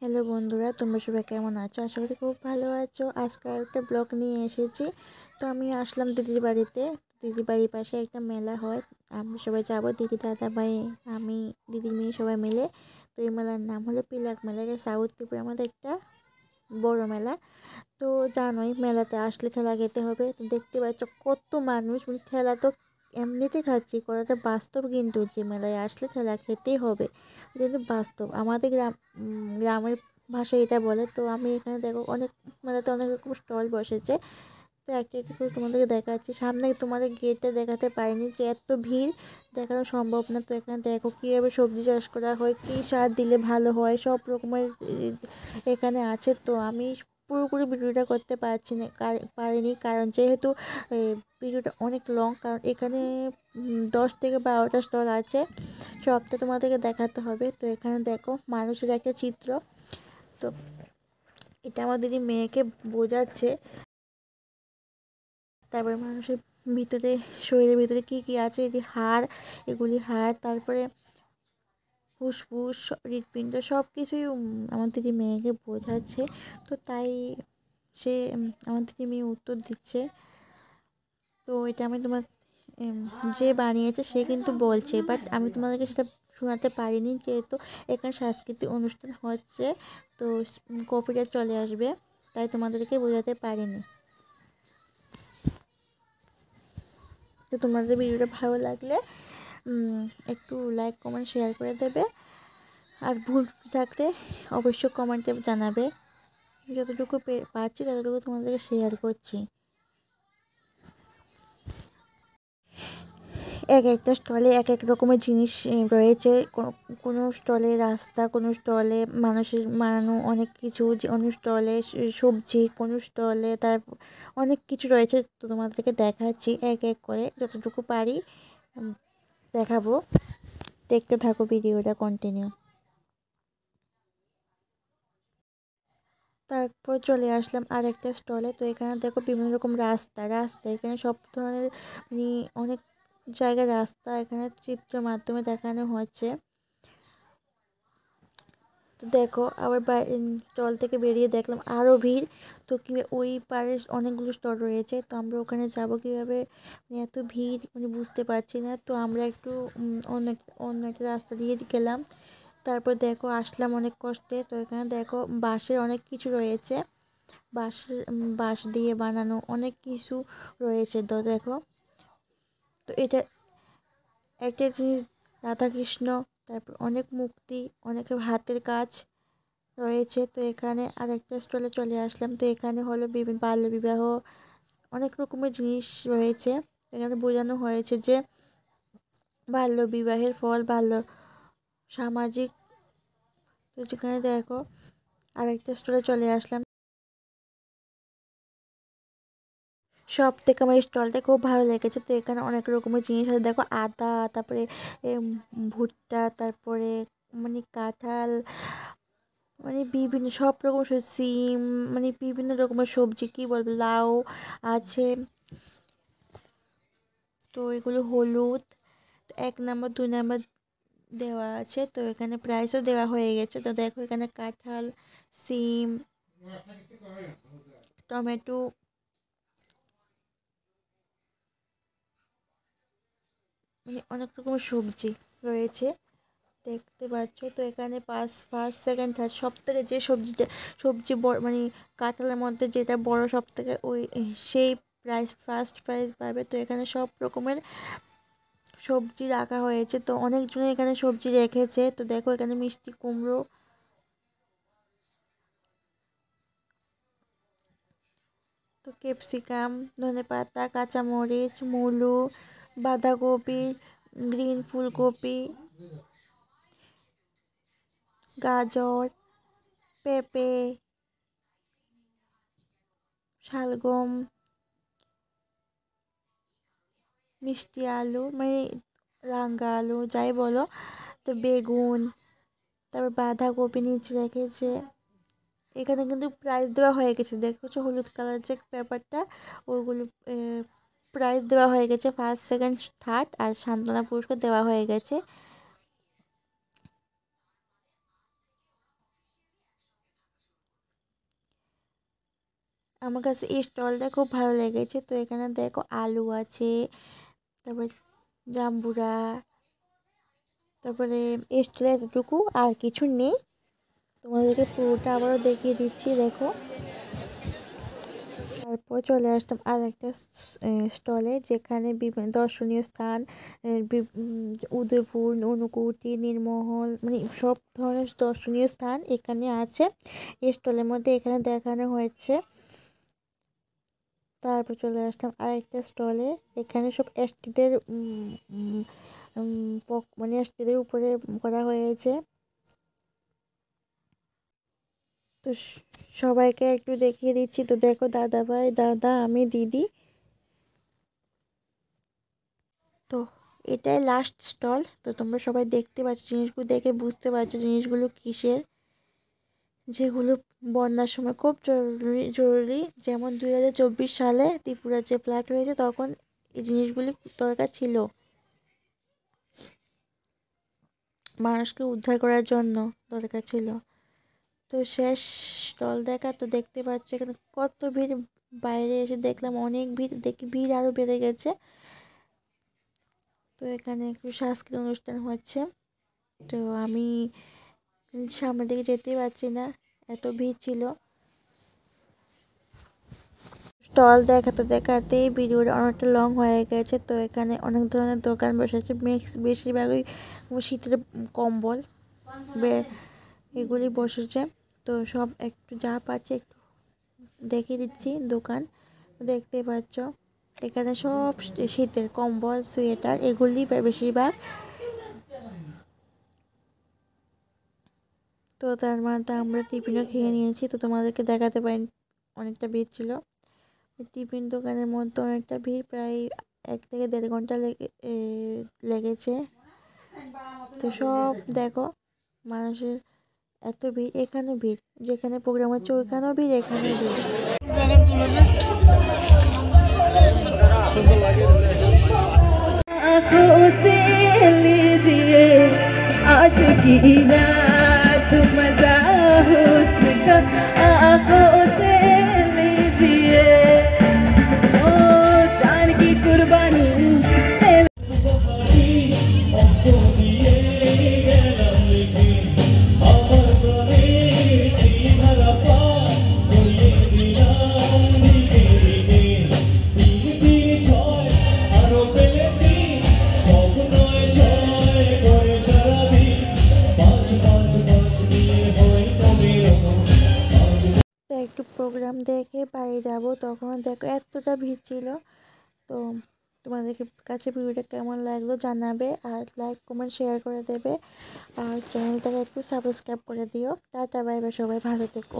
Hello বন্ধুরা, তোমরা সবাই কেমন আছো? আশা করি খুব ভালো আছো। আজকে একটা ব্লগ নিয়ে এসেছি। তো আমি আসলাম দিদির বাড়িতে। দিদির বাড়ির পাশে একটা মেলা হয়, আমরা সবাই যাবো, দিদি, দাদা ভাই, আমি, দিদির মেয়ে সবাই মিলে। তো এই মেলার নাম হলো পিলাক মেলা। এটা সাউথ ত্রিপুরার আমাদের একটা বড় মেলা। তো জানোই মেলাতে আসলে ঠেলা খেতে হবে। তো দেখতে পাচ্ছ কত মানুষ, মানে ঠেলা তো এমনিতে খাচ্ছি, করাটা বাস্তব, কিন্তু যে মেলায় আসলে ঠেলা খেতেই হবে, এটা কিন্তু বাস্তব। আমাদের গ্রামের ভাষায় এটা বলে। তো আমি এখানে দেখো অনেক মেলাতে অনেক রকম স্টল বসেছে। তো একটা একটু করে তোমাদেরকে দেখাচ্ছি। সামনে তোমাদের গেটে দেখাতে পারিনি, যে এত ভিড় দেখানো সম্ভব না। তো এখানে দেখো কীভাবে সবজি চাষ করা হয়, কী সার দিলে ভালো হয়, সব রকমের এখানে আছে। তো আমি পুরোপুরি ভিডিওটা করতে পারছি না, পারিনি, কারণ যেহেতু ভিডিওটা অনেক লং, কারণ এখানে 10 থেকে 12টা স্টল আছে, সবটা তোমাদেরকে দেখাতে হবে। তো এখানে দেখো মানুষের একটা চিত্র। তো এটা আমার দিদি মেয়েকে বোঝাচ্ছে। তারপরে মানুষের ভিতরে, শরীরের ভিতরে কি কি আছে, এটি হাড়, এগুলি হাড়, তারপরে ফুসফুস, হৃৎপিণ্ড, সব কিছুই আমার দিদি মেয়েকে বোঝাচ্ছে। তো তাই সে আমার দিদি মেয়ে উত্তর দিচ্ছে। তো এটা আমি তোমার যে বানিয়েছে সে কিন্তু বলছে, বাট আমি তোমাদেরকে সেটা শোনাতে পারিনি, যেহেতু এখানে সাংস্কৃতিক অনুষ্ঠান হচ্ছে। তো কপিরাইট চলে আসবে, তাই তোমাদেরকে বোঝাতে পারিনি। তো তোমাদের ভিডিওটা ভালো লাগলে একটু লাইক, কমেন্ট, শেয়ার করে দেবে। আর ভুল থাকলে অবশ্যই কমেন্টে জানাবে। যতটুকু পারছি ততটুকু তোমাদেরকে শেয়ার করছি। এক একটা স্টলে এক এক রকমের জিনিস রয়েছে। কোনো স্টলে রাস্তা, কোনো স্টলে অনেক কিছু, কোনো স্টলে সবজি, কোনো স্টলে তার অনেক কিছু রয়েছে। তো তোমাদেরকে দেখাচ্ছি এক এক করে, যতটুকু পারি দেখাবো। দেখতে থাকো ভিডিওটা কন্টিনিউ। তারপর চলে আসলাম আরেকটা স্টলে। তো এখানে দেখো বিভিন্ন রকম রাস্তা, এখানে সব ধরনের, মানে অনেক জায়গার রাস্তা এখানে চিত্র মাধ্যমে দেখানো হচ্ছে। তো দেখো আবার স্টল থেকে বেরিয়ে দেখলাম আরও ভিড়। তো কি ওই পারে অনেকগুলো স্টল রয়েছে, তো আমরা ওখানে যাব কীভাবে, মানে এত ভিড়, মানে বুঝতে পারছি না। তো আমরা একটু অন্য একটা রাস্তা দিয়ে গেলাম। তারপর দেখো আসলাম অনেক কষ্টে। তো এখানে দেখো বাঁশের অনেক কিছু রয়েছে, বাঁশ দিয়ে বানানো অনেক কিছু রয়েছে। তো দেখো, তো এটা একটা জিনিস, রাধাকৃষ্ণ, তারপর অনেক মূর্তি, অনেকের হাতের কাজ রয়েছে। তো এখানে আরেকটা স্টলে চলে আসলাম। তো এখানে হলো বিভিন্ন বাল্যবিবাহ, অনেক রকমের জিনিস রয়েছে। এখানে বোঝানো হয়েছে যে বাল্যবিবাহের ফল, সামাজিক। তো যেখানে দেখো আরেকটা স্টলে চলে আসলাম। সব থেকে আমার স্টলটা খুব ভালো লেগেছে। তো এখানে অনেক রকমের জিনিস আছে, দেখো আদা, তারপরে ভুট্টা, তারপরে মানে কাঁঠাল, মানে বিভিন্ন সব রকম সিম, মানে বিভিন্ন রকমের সবজি, কী বলবো, লাউ আছে। তো এগুলো হলুদ, 1 নম্বর 2 নম্বর দেওয়া আছে। তো এখানে প্রাইসও দেওয়া হয়ে গেছে। তো দেখো এখানে কাঁঠাল, সিম, টমেটো, মানে অনেক রকমের সবজি রয়েছে, দেখতে পাচ্ছ। তো এখানে ফার্স্ট সেকেন্ড থার্ড সব থেকে যে সবজি বড়, মানে কাঁঠালের মধ্যে যেটা বড় সব থেকে, ওই সেই ফার্স্ট প্রাইজ পাবে। তো এখানে সব রকমের সবজি রাখা হয়েছে। তো অনেকজনে এখানে সবজি রেখেছে। তো দেখো এখানে মিষ্টি কুমড়ো, তো ক্যাপসিকাম, ধনেপাতা, কাঁচামরিচ, মূলো, বাঁধাকপি, গ্রিন ফুলকপি, গাজর, পেঁপে, শালগম, মিষ্টি আলু, মানে রাঙা আলু যাই বলো, তো বেগুন, তারপর বাঁধাকপি নিচে রেখেছে। এখানে কিন্তু প্রাইস দেওয়া হয়ে গেছে, দেখছো হলুদ কালার যে পেপারটা, ওইগুলো প্রাইজ দেওয়া হয়ে গেছে, ফার্স্ট সেকেন্ড থার্ড, আর সান্ত্বনা পুরস্কার দেওয়া হয়ে গেছে। আমার কাছে এই স্টলটা খুব ভালো লেগেছে। তো এখানে দেখো আলু আছে, তারপরে জাম্বুরা, তারপরে এই স্টলে এতটুকু আর কিছু নেই। তোমাদেরকে পুরোটা আবারও দেখিয়ে দিচ্ছি, দেখো। তারপর চলে আসতাম আর একটা স্টলে, যেখানে বিভিন্ন দর্শনীয় স্থান, উদয়পুর, ঊনকোটি, নীরমহল, মানে সব ধরনের দর্শনীয় স্থান এখানে আছে এই স্টলের মধ্যে, এখানে দেখানো হয়েছে। তারপর চলে আসতাম আরেকটা স্টলে, এখানে সব এসটিদের মানে এসটিদের উপরে করা হয়েছে। তো সবাইকে একটু দেখিয়ে দিচ্ছি। তো দেখো, দাদা ভাই, দাদা, আমি, দিদি। তো এটাই লাস্ট স্টল। তো তোমরা সবাই দেখতে পাচ্ছ, জিনিসগুলো দেখে বুঝতে পারছো জিনিসগুলো কিসের, যেগুলো বন্যার সময় খুব জরুরি। যেমন 2024 সালে ত্রিপুরার যে ফ্লাড হয়েছে, তখন এই জিনিসগুলি দরকার ছিল মানুষকে উদ্ধার করার জন্য, দরকার ছিল। তো শেষ স্টল দেখা। তো দেখতে পাচ্ছ এখানে কত ভিড়। বাইরে এসে দেখলাম অনেক ভিড়, দেখি ভিড় আরও বেড়ে গেছে। তো এখানে একটু সাংস্কৃতিক অনুষ্ঠান হচ্ছে। তো আমি সামনের দিকে যেতেই পারছি না, এত ভিড় ছিল। স্টল দেখাতে দেখাতে ভিডিওটা অনেকটা লং হয়ে গেছে। তো এখানে অনেক ধরনের দোকান বসেছে, বেশিরভাগই শীতের কম্বল এগুলি বসেছে। তো সব একটু যা পাচ্ছে একটু দেখিয়ে দিচ্ছি দোকান। দেখতে পাচ্ছ এখানে সব শীতের কম্বল, সোয়েটার এগুলি বেশিরভাগ। তো তার মধ্যে আমরা টিফিনও খেয়ে নিয়েছি। তো তোমাদেরকে দেখাতে পারি, অনেকটা ভিড় ছিল। টিফিন দোকানের মধ্যে অনেকটা ভিড়, প্রায় 1 থেকে 1.5 ঘন্টা লেগেছে। তো সব দেখো, মানুষের এত ভিড়, এখানে ভিড়, যেখানে প্রোগ্রাম হচ্ছে ওইখানেও ভিড়, এখানেও ভিড়। आँखों से लीजिए आज की रात मजा हुस्न का, आँखों से लीजिए ओ जान की कुर्बानी। তো একটু প্রোগ্রাম দেখে বাড়ি যাব, তখন দেখো এতটা ভিড় ছিল। তো তোমাদের কাছে ভিডিওটা কেমন লাগলো জানাবে, আর লাইক কমেন্ট শেয়ার করে দেবে, আর চ্যানেলটাকে একটু সাবস্ক্রাইব করে দিও। টাটা, বাই বাই, সবাই ভালো থেকো।